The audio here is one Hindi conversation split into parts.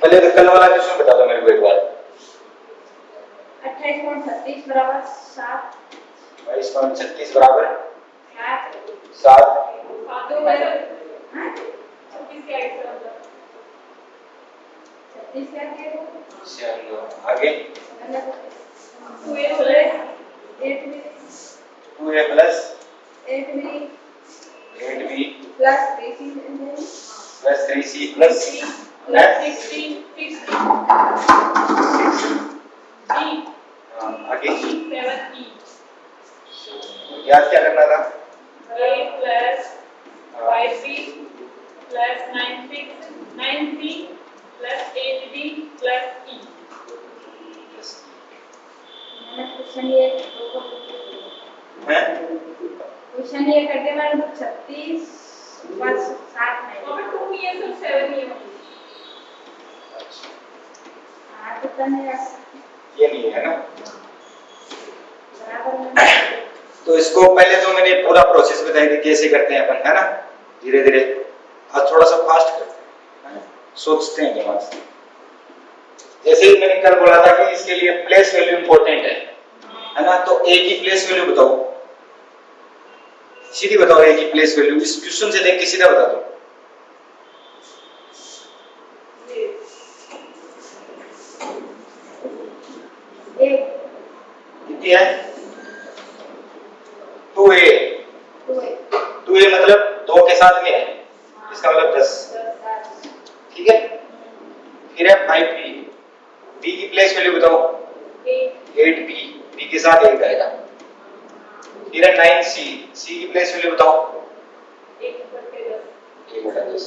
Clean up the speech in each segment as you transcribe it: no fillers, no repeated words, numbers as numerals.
पहले तो कल वाला क्वेश्चन बता दो मेरे को एक बार। 28.36 बराबर 7। 22.36 बराबर 7। 7 2 हां 36 के आगे से मतलब 36 क्या किया चलो आगे 2a plus 8b 2a plus 8b 8b plus 3c plus 3c plus 16 e आगे 7e याद क्या करना था? a plus 5b plus 9c plus 8b plus e। मैंने क्वेश्चन ये हैं? क्वेश्चन ये करके मैंने 36 बस 7 नहीं और 2 ये सब 7 ये हां तो करने ये नहीं है ना। बराबर तो इसको पहले तो मैंने पूरा प्रोसेस बताई थी कैसे करते हैं अपन, है ना। धीरे धीरे आज थोड़ा सा फास्ट करते हैं, सोचते हैं दिमाग से। जैसे ही मैंने कल बोला था कि इसके लिए प्लेस वैल्यू इंपॉर्टेंट है ना। तो ए की प्लेस वैल्यू बताओ, सीधी बताओ ए की प्लेस वैल्यू। इस क्वेश्चन से देख के सीधा बता दो। कितनी है? 2a 2a मतलब 2 के साथ में है, इसका मतलब 10। ठीक है। फिर है 5b, b की प्लेस वैल्यू बताओ। 8b, b के साथ 8 आएगा। फिर है 9c, c की प्लेस वैल्यू बताओ। 1/10।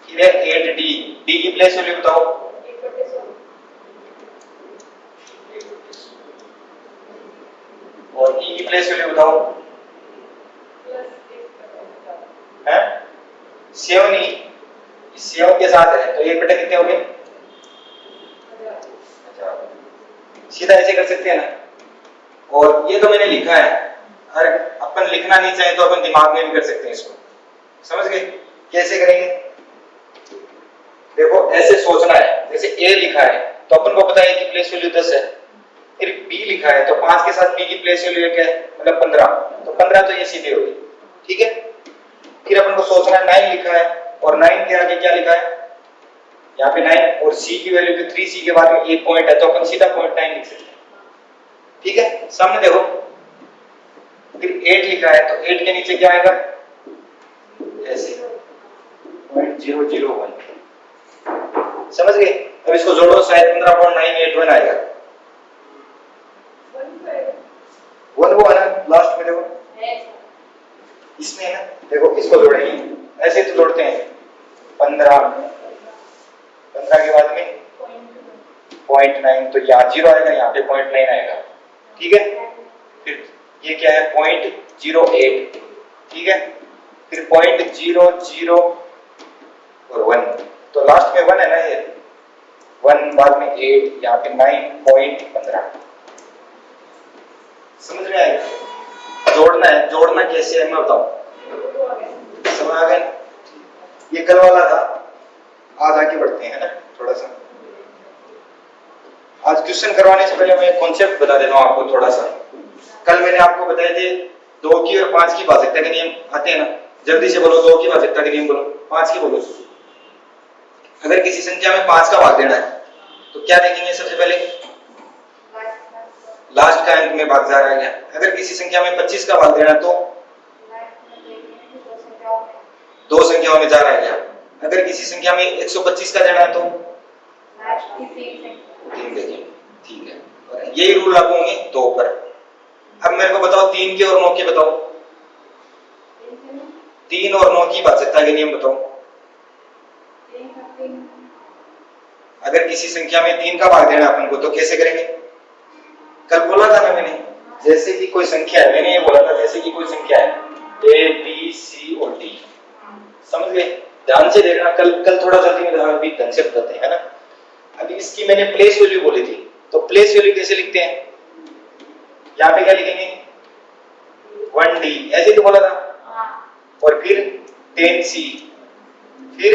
फिर है 8d, d की प्लेस वैल्यू बताओ। 1/100। और e की प्लेस वैल्यू बताओ। हैं? 7 ही 7 के साथ है तो 1/, कितने हो गए? सीधा ऐसे कर सकते हैं ना। और ये तो मैंने लिखा है, अगर अपन लिखना नहीं चाहे तो अपन दिमाग में भी कर सकते हैं इसको। समझ गए कैसे करेंगे? देखो ऐसे सोचना है, जैसे a लिखा है तो अपन को पता है कि प्लेस वैल्यू 10 है। फिर b लिखा है तो 5 के साथ b की प्लेस वैल्यू क्या है, मतलब 15। तो 15 तो ये सीधे हो गई। ठीक है। फिर अपन को सोचना है 9 लिखा है और 9 के आगे क्या लिखा है, यहाँ पे 9 और c की वैल्यू तो 3c के बाद में एक पॉइंट है तो अपन सीधा पॉइंट 9 लिख सकते हैं। ठीक है। सामने देखो। फिर 8 लिखा है तो 8 के नीचे क्या आएगा, ऐसे 0.001। समझ गए? अब इसको जोड़ो, शायद 15.981 आएगा। 1 वो है ना लास्ट में, देखो इसमें है ना। देखो इसको जोड़ेंगे, ऐसे तो जोड़ते हैं 15 के बाद में 0.9 तो यहाँ 0 आएगा, यहाँ पे 0.9 आएगा। ठीक है। फिर ये क्या है 0.08। ठीक है। फिर 0.00 और 1 तो लास्ट में 1 है ना, ये 1 बाद में 8, यहाँ पे 9.15। समझ में आएगा? जोड़ना है, जोड़ना कैसे है मैं बताऊं। समझ आ गया? ये कल वाला था, आज आगे बढ़ते हैं ना थोड़ा सा। आज क्वेश्चन करवाने से पहले मैं एक कॉन्सेप्ट बता देता हूं आपको थोड़ा सा। कल मैंने आपको बताए थे 2 की और 5 की भाजकता के नियम आते हैं ना। जल्दी से बोलो, 2 की भाजकता के नियम बोलो, 5 की बोलो। अगर किसी संख्या में 5 का भाग देना है तो क्या देखेंगे सबसे पहले, लास्ट का अंक में भाग जा रहा है क्या। अगर किसी संख्या में 25 का भाग देना है तो 2 संख्याओं में जा रहा है क्या। अगर किसी संख्या में 125 का देना है तो 3 देखें। ठीक है। और यही रूल लागू होंगे 2 पर। अब मेरे को बताओ 3 के और 9 के बताओ, 3 और 9 की भाजकता के नियम बताओ। अगर किसी संख्या में 3 का भाग देना अपन को तो कैसे करेंगे? कल बोला था ना मैंने, जैसे कि कोई संख्या है, मैंने ये बोला था जैसे कि कोई संख्या है a b c और d। समझ गए? ध्यान से देखना, कल थोड़ा जल्दी में अभी ढंग से बताते हैं ना। अभी इसकी मैंने प्लेस वैल्यू बोली थी, तो प्लेस वैल्यू कैसे लिखते हैं, यहाँ पे क्या लिखेंगे 1d, ऐसे तो बोला था। और फिर 10c, फिर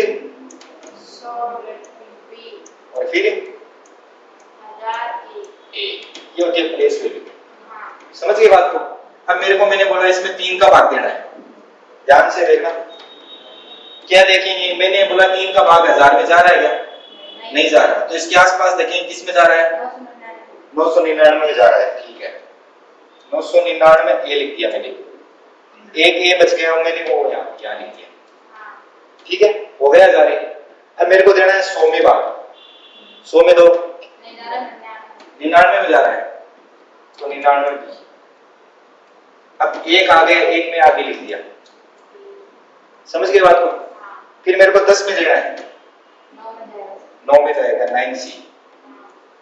और फिर ए, ये होती है प्लेस वैल्यू। समझ गए बात को? अब मेरे को मैंने बोला इसमें 3 का भाग देना है, ध्यान से देखना। क्या देखेंगे, मैंने बोला 3 का भाग 1000 में जा रहा है क्या? नहीं जा रहा। तो इसके आसपास देखें किस में जा रहा है? 999 में जा रहा है। ठीक है, 999 में ए लिख दिया मैंने, एक ए बच गया मैंने, वो यहाँ लिख दिया। ठीक है, हो गया 1000। अब मेरे को देना है 100 में भाग, 100 में दो, 99 में जा रहा है तो 99 बी। अब एक आगे, एक में आगे लिख दिया। समझ गए बात को? फिर मेरे को 10 में देना है, 9 में जाएगा 9C,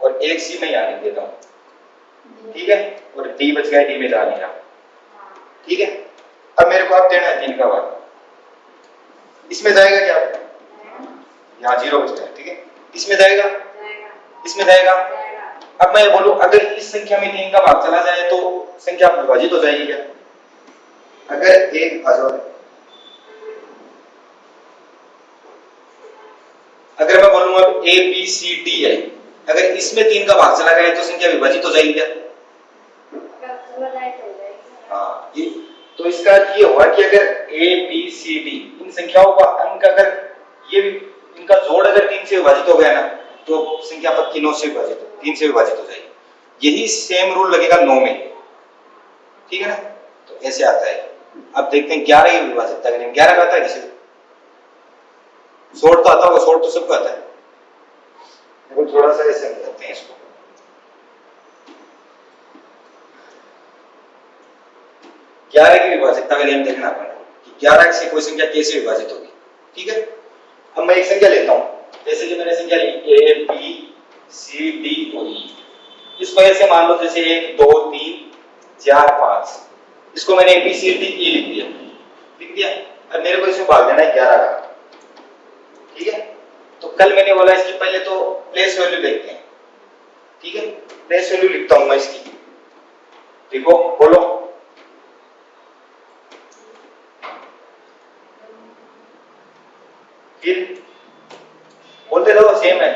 और एक सी में यहाँ लिख देता हूँ। ठीक है, और डी बच गया, डी में जा नहीं रहा। ठीक है, अब मेरे को अब देना है 3 का भाग, इसमें जाएगा क्या? यहाँ 0 बच गया। ठीक है, इसमें जाएगा, इसमें जाएगा। अब मैं बोलूं अगर इस संख्या में 3 का भाग चला जाए तो संख्या विभाजित हो जाएगी क्या? अगर एक अगर मैं बोलूं अब ए बी सी डी है, अगर इसमें 3 का भाग चला गया तो संख्या विभाजित हो जाएगी क्या? हाँ, ये तो इसका ये हुआ कि अगर ए बी सी डी इन संख्याओं का अंक अगर ये इनका जोड़ अगर 3 से विभाजित हो गया ना तो संख्या पक्की 9 से विभाजित, 3 से विभाजित हो जाएगी। यही सेम रूल लगेगा 9 में। ठीक है ना, तो ऐसे आता है। अब देखते हैं 11 की विभाजितता करेंगे। 11 का आता है किसी को? शॉर्ट तो आता होगा, शॉर्ट तो सबको आता है। देखो थोड़ा सा ऐसे करते हैं इसको, 11 की विभाजितता के लिए हम देखना पड़ेगा कि 11 से कोई संख्या कैसे विभाजित होगी। ठीक है, अब मैं एक संख्या लेता हूं, जैसे कि मैंने संख्या ली ए बी सी डी और ई। इसको ऐसे मान लो जैसे 1 2 3 4 5, इसको मैंने A B C D E लिख दिया। अब मेरे को इसमें भाग देना है 11 का। ठीक है, तो कल मैंने बोला इसकी पहले तो प्लेस वैल्यू देखते हैं। ठीक है, प्लेस वैल्यू लिखता हूं मैं इसकी। देखो बोलो, फिर बोलते रहो, सेम है।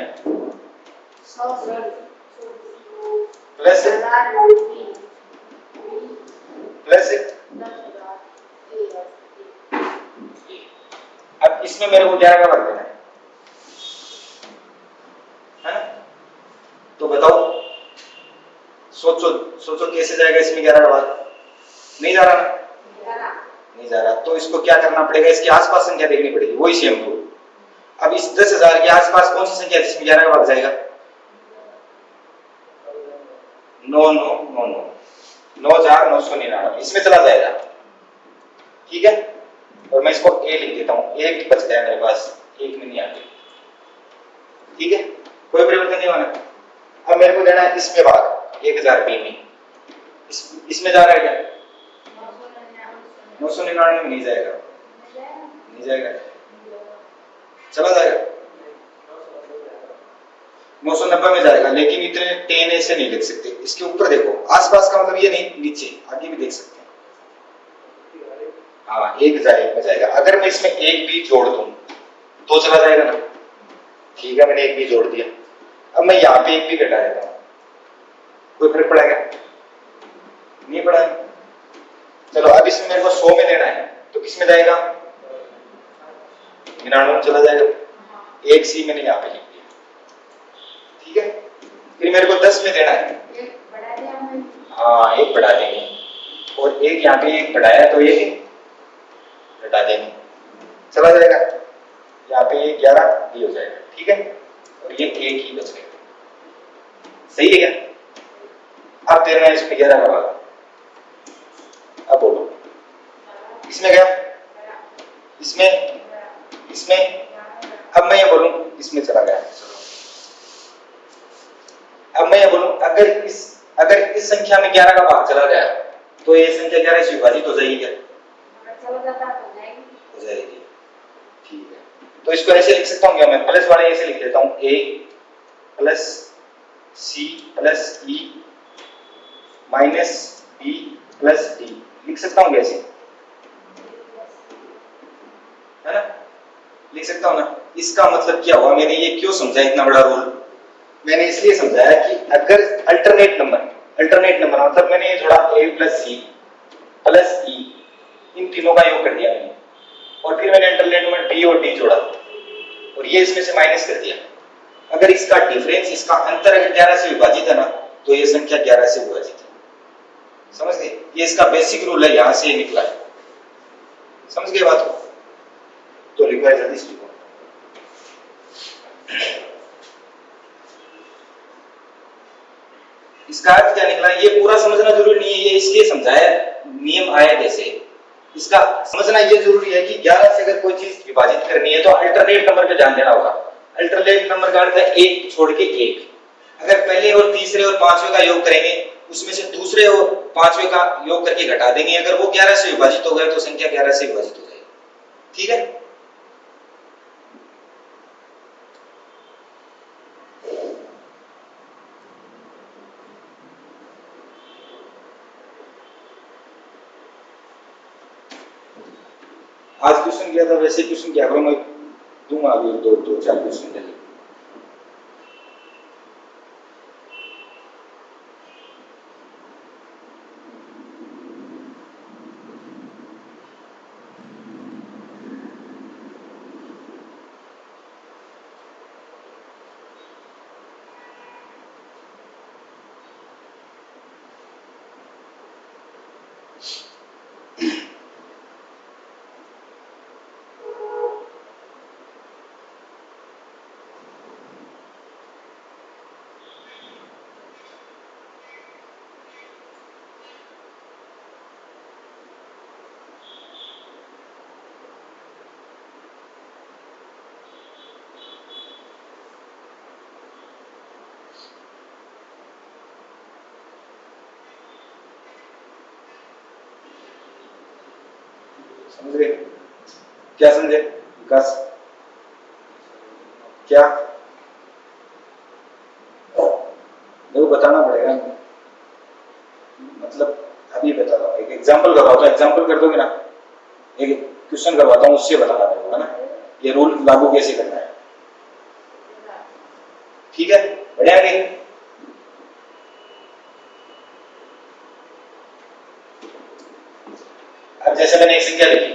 प्लस प्लस अब इसमें मेरे को 11 का भाग देना है ना? तो बताओ, सोचो सोचो कैसे जाएगा इसमें 11 का भाग? नहीं जा रहा ना? नहीं जा रहा, तो इसको क्या करना पड़ेगा? इसके आसपास संख्या देखनी पड़ेगी, वही सेम रूल। अब इस 10,000 के आसपास कौन सी संख्या है जिसमें 11 का भाग जाएगा? 9 9 9 9 9,999 इसमें चला जाएगा। ठीक है, और मैं इसको ए लिख देता हूं, एक बच गया मेरे पास, एक में नहीं आ गया। ठीक है, कोई परिवर्तन नहीं होना। अब मेरे को देना है इसमें भाग 1000 बी में, इसमें जा रहा है क्या? 999 में नहीं जाएगा, नहीं जाएगा, चला जाएगा 990 में जाएगा। लेकिन इतने 10 ऐसे नहीं लिख सकते, इसके ऊपर देखो, आसपास का मतलब ये नहीं, नीचे आगे भी देख सकते हैं। हाँ, 1001 में जाएगा। अगर मैं इसमें एक भी जोड़ दूं तो चला जाएगा ना? ठीक है, मैंने एक भी जोड़ दिया। अब मैं यहाँ पे एक भी घटा देता हूँ, कोई फर्क पड़ेगा? नहीं पड़ा। चलो अब इसमें मेरे को 100 में देना है तो किस में जाएगा? 99 में चला जाएगा। एक सी मैंने यहाँ पे लिख दिया। ठीक है, फिर मेरे को 10 में देना है, हाँ एक बढ़ा देंगे, और एक यहाँ पे एक बढ़ाया तो एक घटा देंगे, चला जाएगा। यहाँ पे ये 11 भी हो जाएगा। ठीक है, और ये एक ही बच गया। सही है क्या? अब देना है इसमें 11 का भाग। अब बोलो, इसमें क्या? इसमें इसमें अब मैं ये बोलूं इसमें चला गया। अब मैं ये बोलूं अगर इस संख्या में 11 का भाग चला गया तो ये संख्या 11 से विभाजित हो जाएगी क्या? हो जाएगी। ठीक है, तो इसको ऐसे लिख सकता हूँ क्या मैं? प्लस वाले ऐसे लिख देता हूँ, a plus c plus e minus b plus d, लिख सकता हूँ कैसे? है ना? लिख सकता हूँ ना? इसका मतलब क्या हुआ, मैंने ये क्यों समझा इतना बड़ा रूल? मैंने इसलिए समझाया कि अगर अल्टरनेट नंबर मतलब मैंने ये जोड़ा a प्लस सी प्लस ई, इन तीनों का योग कर दिया मैंने, और फिर मैंने अल्टरनेट नंबर b और d जोड़ा और ये इसमें से माइनस कर दिया। अगर इसका डिफरेंस, इसका अंतर अगर 11 से विभाजित है ना, तो ये संख्या 11 से विभाजित है। समझ गए? ये इसका बेसिक रूल है, यहां से ये निकला है। समझ गए बात को? तो लिखो है जल्दी से लिखो। इसका अर्थ क्या निकला, ये पूरा समझना जरूरी नहीं है, ये इसलिए समझाया नियम आया जैसे। इसका समझना ये जरूरी है कि 11 से अगर कोई चीज विभाजित करनी है तो अल्टरनेट नंबर पे ध्यान देना होगा। अल्टरनेट नंबर का अर्थ है एक छोड़ के एक। अगर पहले और तीसरे और पांचवें का योग करेंगे, उसमें से दूसरे और पांचवें का योग करके घटा देंगे, अगर वो 11 से विभाजित हो गया तो संख्या 11 से विभाजित हो जाएगी। ठीक है? आज क्वेश्चन किया था, वैसे क्वेश्चन क्या करो, मैं दूंगा अभी दो चार क्वेश्चन के लिए। समझ गए? क्या समझे विकास? क्या देखो बताना पड़ेगा, मतलब अभी बता रहा हूँ, एक एग्जांपल करवाता हूँ, एग्जांपल कर दोगे ना, एक क्वेश्चन करवाता हूँ, उससे बताना पड़ेगा ना ये रूल लागू कैसे करना है। ठीक है? बढ़िया है? अब जैसे मैंने एक संख्या लिखी,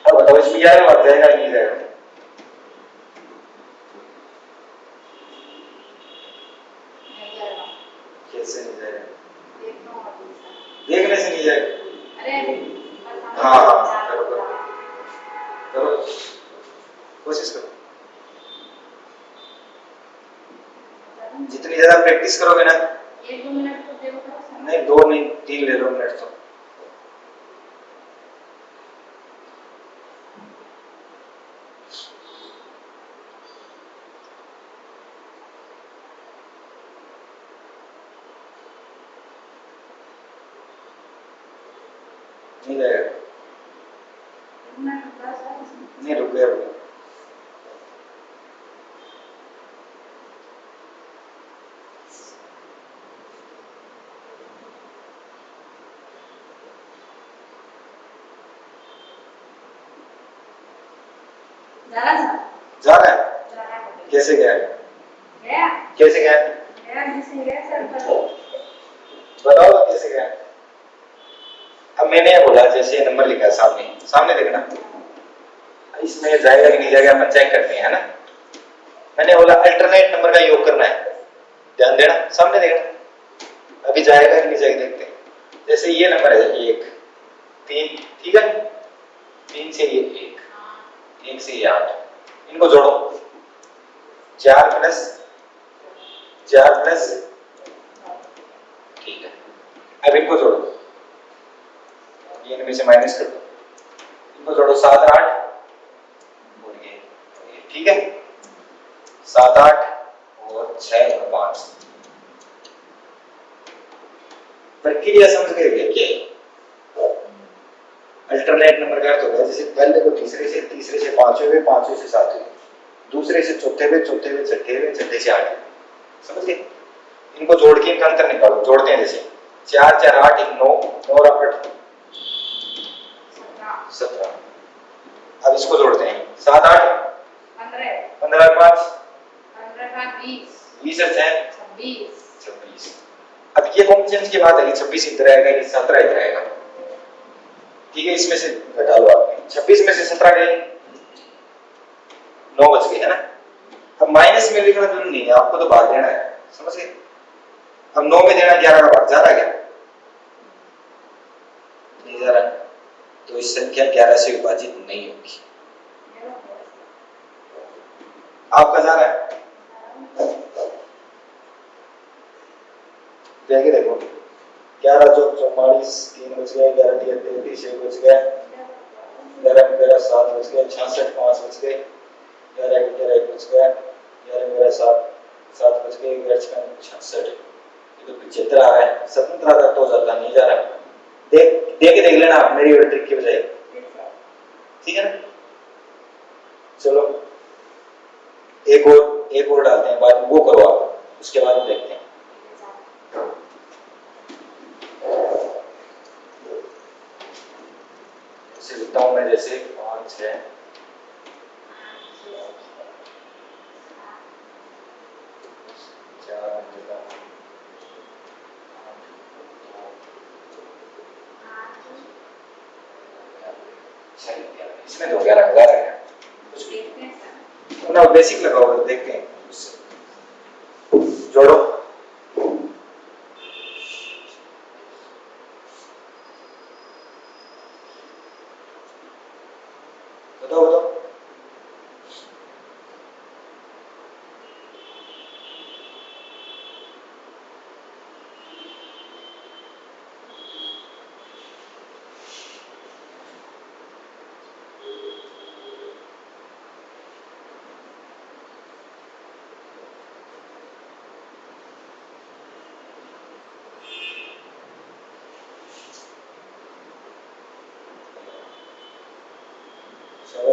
अब बताओ इसमें जाएगा और जाएगा नहीं जाएगा? कैसे नहीं जाएगा? देखने से नहीं जाएगा। हाँ करो कोशिश करो, जितनी ज्यादा प्रैक्टिस करोगे ना, 1-2 मिनट तो देखो, नहीं 2 नहीं 3 ले लो मिनट तो। नहीं जाएगा, नहीं रुक गया जा रहा है? कैसे गया? कैसे गया? बताओ तो कैसे गया? अब मैंने बोला जैसे नंबर लिखा सामने देखना, इसमें जाएगा कि नहीं जाएगा अपन चेक करते हैं ना। मैंने बोला अल्टरनेट नंबर का योग करना है, ध्यान देना, सामने देखना, अभी जाएगा कि नहीं जाएगा देखते हैं। जैसे ये नंबर है 1 3, ठीक है? 3 से ये 1 से ये 8, इनको जोड़ो, 4 प्लस ठीक है। अब इनको जोड़ो, ये इनमें से माइनस कर दो, इनको जोड़ो 7 और 8 और ये, ठीक है? 7 8 और 6 और 5। प्रक्रिया समझ गए क्या? अल्टरनेट नंबर का अर्थ होगा जैसे पहले को तीसरे से पांचवें, पांचवें से सातवें, दूसरे से चौथे छठे से 8वें। समझ गए? इनको जोड़ के इनका अंतर निकालो, जोड़ते हैं जैसे 4 4 8 1 9 9 और 8 17। अब इसको जोड़ते हैं 7 8 15 15 5 15 20 20 और 6 26 26। अब ये कॉम्बिनेशन की बात है कि 26 इधर आएगा कि 17 इधर आएगा। ठीक है, इसमें से घटा लो आपने 26 में से 17 गए 9 बच गए है ना। अब माइनस में लिखना जरूरी नहीं है, आपको तो भाग देना है, समझ गए। अब 9 में देना 11 का भाग जा रहा है क्या? नहीं जा रहा, तो इस संख्या 11 से विभाजित नहीं होगी। आपका जा रहा है, देखिए देखो 11 चौक 44 3 बच गए, 11 3 33 1 बच गया, 11 मेरा 7 बच गया, 66 5 बच गए, 11 11 1 बच गया, 11 मेरा 7 7 बच गए, 11 66। ये तो 75 आ रहा है, 17 तक तो जाता नहीं जा रहा। देख लेना आप मेरी ट्रिक की बजाय, ठीक है ना। चलो एक और डालते हैं, बाद में वो करो आप, उसके बाद में देखते हैं। ऐसे लिखता हूं मैं, जैसे 5 6 4 इसमें तो 11,000 है, अपना बेसिक लगाओ, देखते हैं जोड़ो। बताओ बताओ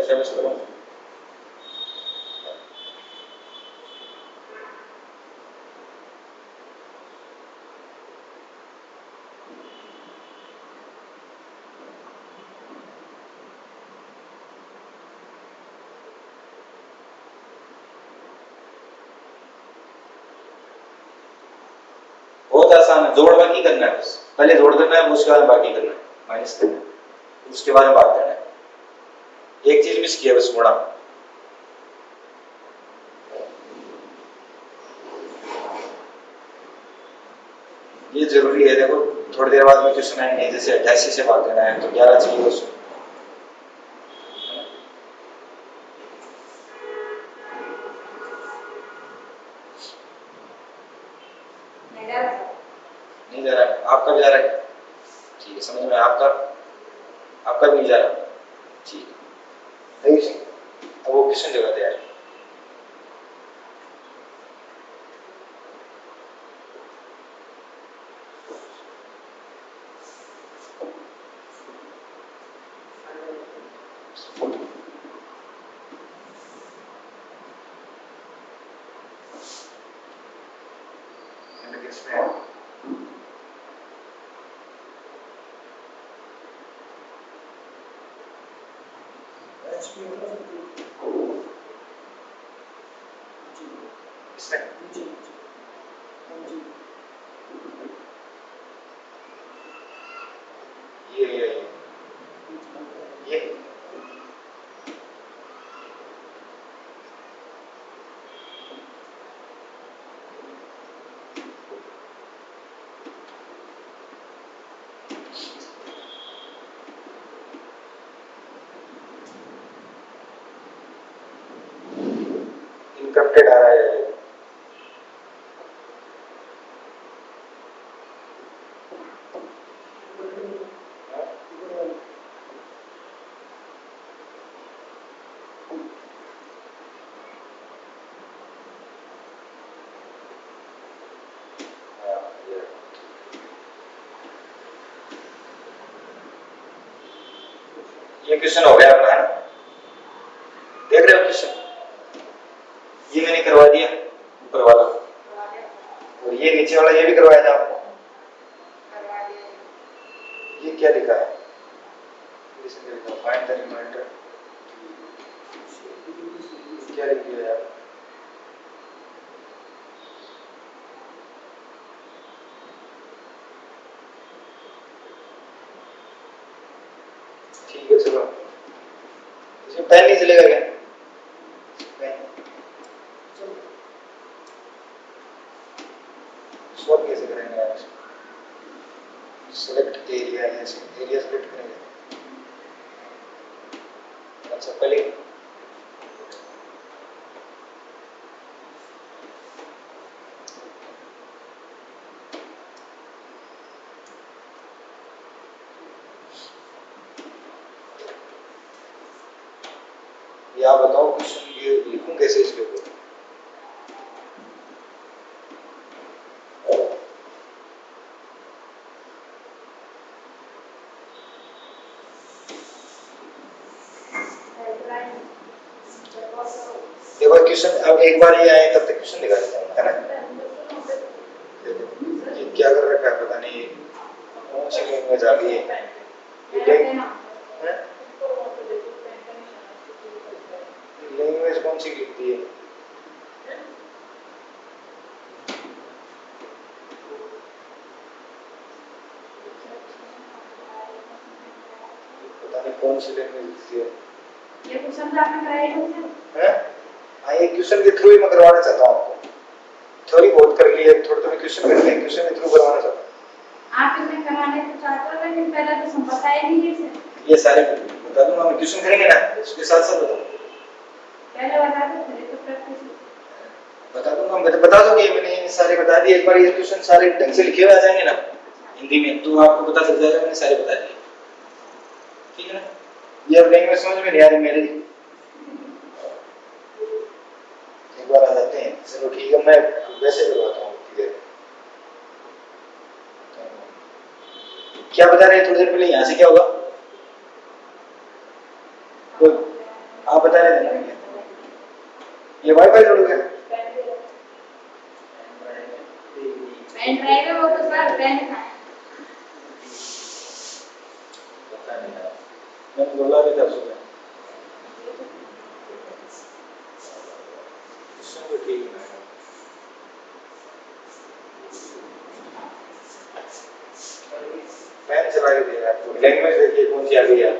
शाबाश करो। बहुत आसान है, जोड़ बाकी करना है, बस पहले जोड़ करना है, उसके बाद बाकी करना है, माइनस करना है, उसके बाद भाग देना है। एक चीज मिस किया, बस गुणा। ये जरूरी है, देखो थोड़ी देर बाद में क्वेश्चन आएंगे, जैसे 88 से भाग देना है तो 11 चाहिए उसको। नहीं जा रहा है, आपका भी जा रहा है, ठीक है, समझ में आपका भी नहीं जा रहा, ठीक है। अब वो क्वेश्चन जगह तैयार है। ये इनकम्प्लीट आ रहा है। ये क्वेश्चन हो गया अपना, है देख रहे हो क्वेश्चन, ये मैंने करवा दिया ऊपर वाला, और ये नीचे वाला ये भी करवाया था आपको, लिसन करेगा फाइंड द रिमाइंडर क्या लिख दिया यार ठीक है चलो इसमें पेन नहीं चलेगा क्या पेन स्वैप कैसे करेंगे यार सेलेक्ट एरिया एरिया सेलेक्ट करेंगे अच्छा पहले ये आप बताओ क्वेश्चन ये लिखूं कैसे इसके ऊपर देखो क्वेश्चन अब एक बार ये आए तब तक क्वेश्चन दिखा देता हूँ है ना ये क्या कर रखा है पता नहीं कौन सी लैंग्वेज आ गई है लैंग्वेज कौन सी लिखती है पता नहीं कौन सी लैंग्वेज लिखती है ये क्वेश्चन तो आपने कराया है हैं हाँ ये क्वेश्चन के थ्रू ही मैं करवाना चाहता हूँ आपको थ्योरी बहुत कर ली है थोड़ा तो मैं क्वेश्चन करके क्वेश्चन के थ्रू करवाना चाहता हूँ आप इसमें कराने तो चाहते हो लेकिन पहले तो हम बताए नहीं इसे ये सारे बता दूंगा हम क्वेश्चन करेंगे ना उसके साथ साथ बताऊँ पहले बता दो फिर तो प्रैक्टिस बता दूंगा मैं बता दूंगी मैंने सारे बता दिए एक बार ये क्वेश्चन सारे ढंग से लिखे हुए आ जाएंगे ना हिंदी में तो आपको पता चल जाएगा मैंने सारे बता दिए ठीक है ना ये अब लैंग्वेज समझ में नहीं आ रही मेरी एक बार आ जाते हैं चलो ठीक है मैं वैसे करवाता हूँ ठीक है क्या बता रहे हैं थोड़ी देर पहले यहाँ से क्या होगा कोई आप बता रहे थे ना ये वाईफाई जोड़ोगे पेन ड्राइव है वो तो सर पेन था पता नहीं यार मैंने बोला भी था सुबह तो ठीक है पेन चला के दिया आपको लैंग्वेज देखिए कौन सी आ गई है